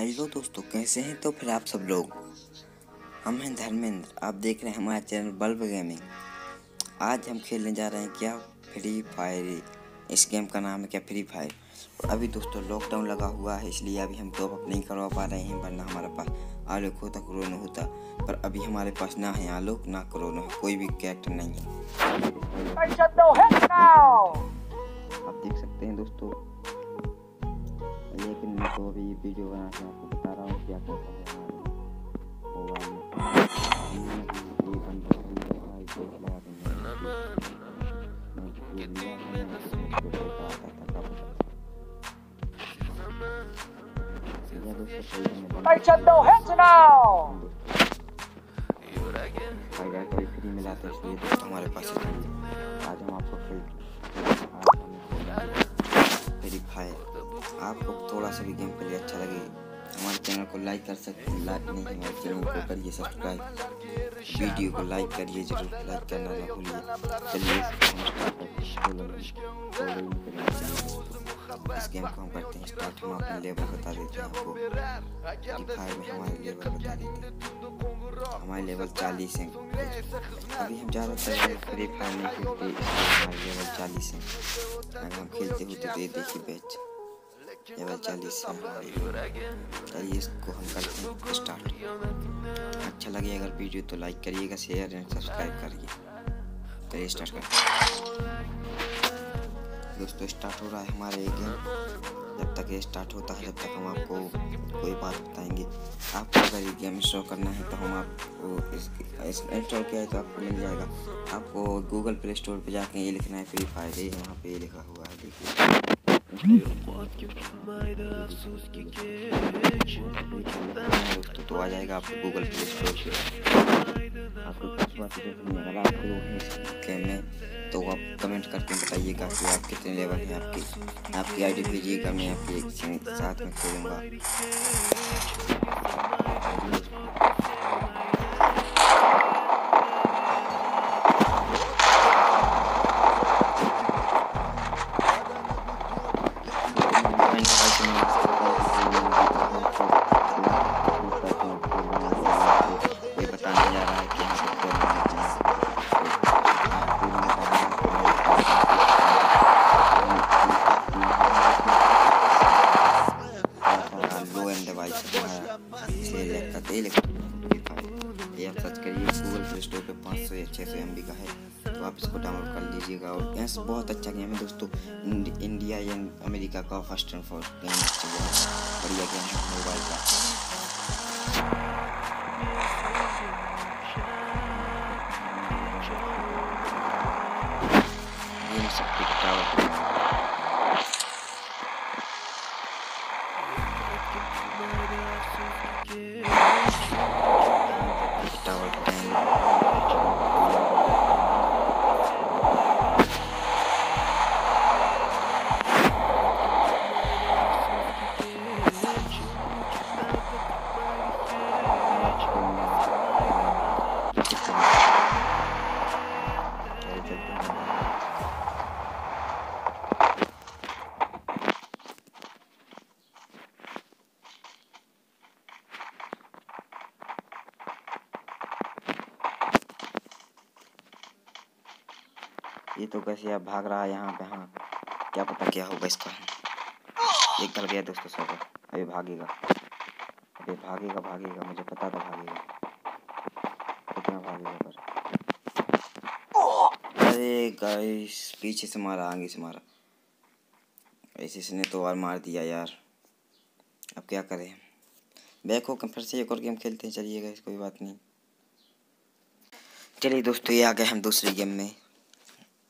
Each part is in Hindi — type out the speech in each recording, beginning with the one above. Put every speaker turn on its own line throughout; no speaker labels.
हेलो दोस्तों, कैसे हैं? तो फिर आप सब लोग, हम हैं धर्मेंद्र। आप देख रहे हैं हमारा चैनल बल्ब गेमिंग। आज हम खेलने जा रहे हैं क्या, फ्री फायर। इस गेम का नाम है क्या, फ्री फायर। अभी दोस्तों लॉकडाउन लगा हुआ है, इसलिए अभी हम टॉप अप नहीं करवा पा रहे हैं, वरना हमारे पास आलोक होता क्रोनो होता। पर अभी हमारे पास ना है आलोक ना क्रोनो, कोई भी कैरेक्टर नहीं है। आप देख सकते हैं दोस्तों, लेकिन मैं तो अभी वीडियो बना के आपको बता रहा हूँ क्या क्या फ्री मिलाते हैं, इसलिए दोस्तों हमारे पास आज हम आपको फ्री फायर। आपको थोड़ा सा भी गेम प्ले अच्छा लगे, हमारे चैनल को लाइक कर सकते हैं। लाइक नहीं, हमारे चैनल को करिए सब्सक्राइब, वीडियो को लाइक करिए, जरूर लाइक करना ना भूलिए। चलिए इस गेम को हम करते हैं स्टार्ट। हम अपने लेवल बता देते हैं आपको, फ्री फायर में हमारे लेवल बता देते हैं। हमारे लेवल 40 है। अभी हम ज़्यादातर फ्री फायर नहीं खेलते, हमारे लेवल 40 है। अगर हम खेलते होते तो ये देखिए बैच लेवल 40 है हमारी। चलिए इसको हम करते हैं स्टार्ट। अच्छा लगे अगर वीडियो तो लाइक करिएगा, शेयर एंड सब्सक्राइब करिए। चलिए स्टार्ट करते हैं दोस्तों। स्टार्ट हो रहा है हमारे गेम। जब तक ये स्टार्ट होता है, जब तक हम आपको कोई बात बताएंगे। आपको अगर ये गेम इंस्टॉल करना है तो हम आपको इंस्टॉल किया है तो आपको मिल जाएगा। आपको गूगल प्ले स्टोर पे जाके ये लिखना है फ्री फायर। ये यहाँ पे ये लिखा हुआ है, देखिए दोस्तों। तो आ जाएगा आपको गूगल प्ले स्टोर पे। आपको कुछ बात अगर आप लोग हैं इस गेम में तो आप कमेंट करके बताइएगा कि आप कितने लेवल हैं। आपकी आईडी भेजिएगा, मैं आपके एक साथ में खेलूँगा। कोई बताने जा रहा है कि यहाँ पर लो एंड डिवाइस ये आप सर्च करिए गूगल प्ले स्टोर पे। 500 या 600 MB का है, तो आप इसको डाउनलोड कर लीजिएगा। और यह बहुत अच्छा गेम है दोस्तों। इंडिया या अमेरिका का फर्स्ट एंड फर्स्ट गेम, बढ़िया गेम है मोबाइल का। ये तो कैसे आप भाग रहा है यहाँ पे। हाँ, क्या पता क्या होगा इसका। एक गल गया दोस्तों सब। अभी भागेगा, अभी भागेगा, मुझे पता था भागेगा। कितना भागेगा पर। अरे गाइस, पीछे से मारा, आगे से मारा। ऐसे इसने तो और मार दिया यार। अब क्या करें, बैक हो फिर से एक और गेम खेलते हैं। चलिए गाइस, कोई बात नहीं। चलिए दोस्तों, ये आ गए हम दूसरी गेम में।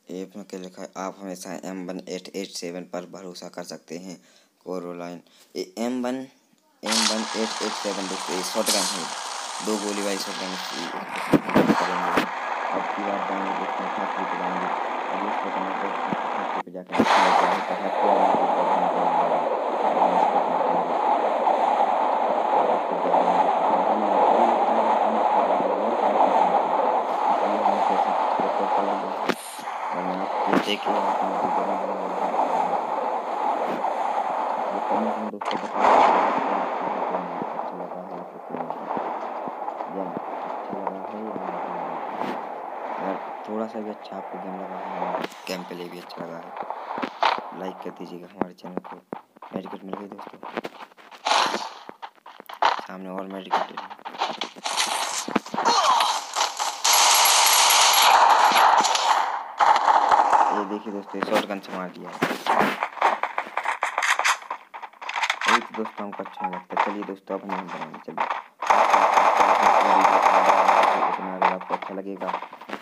ये क्या लिखा है, आप हमेशा M1887 पर भरोसा कर सकते हैं। कोरोलाइन ये M1887 दोस्तों, ये शॉटगन है, 2 गोली वाली शॉटगन। अब की बात जाएंगे दोस्तों, फैक्ट्री पे जाएंगे। अब इस फैक्ट्री पे जाकर देखिए सा भी अच्छा आपको गेम लगा है, गेम प्ले भी अच्छा लगा है, लाइक कर दीजिएगा हमारे चैनल को। मेडिकेट मिल गई दोस्तों, सामने और मेडिकेट। ये देखिए दोस्तों, शॉटगन से मार दिया। यही तो दोस्तों हमको अच्छा नहीं लगता। चलिए दोस्तों अपने हम बनाएंगे। चलिए अगर आपको अच्छा लगेगा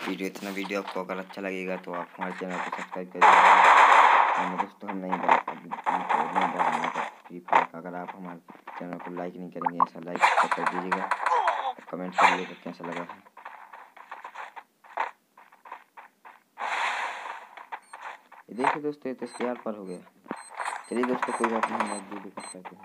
वीडियो आपको अगर अच्छा लगेगा तो आप हमारे चैनल को सब्सक्राइब कर दीजिएगा। दोस्तों हम नहीं बनाएंगे फ्री फायर का। अगर आप हमारे चैनल को लाइक नहीं करेंगे, ऐसा लाइक कर दीजिएगा, कमेंट करिएगा कैसा लगा है। देखिए दोस्तों ये तो तैयार पर हो गया। चलिए दोस्तों कोई बात नहीं, हम वीडियो कट करते हैं।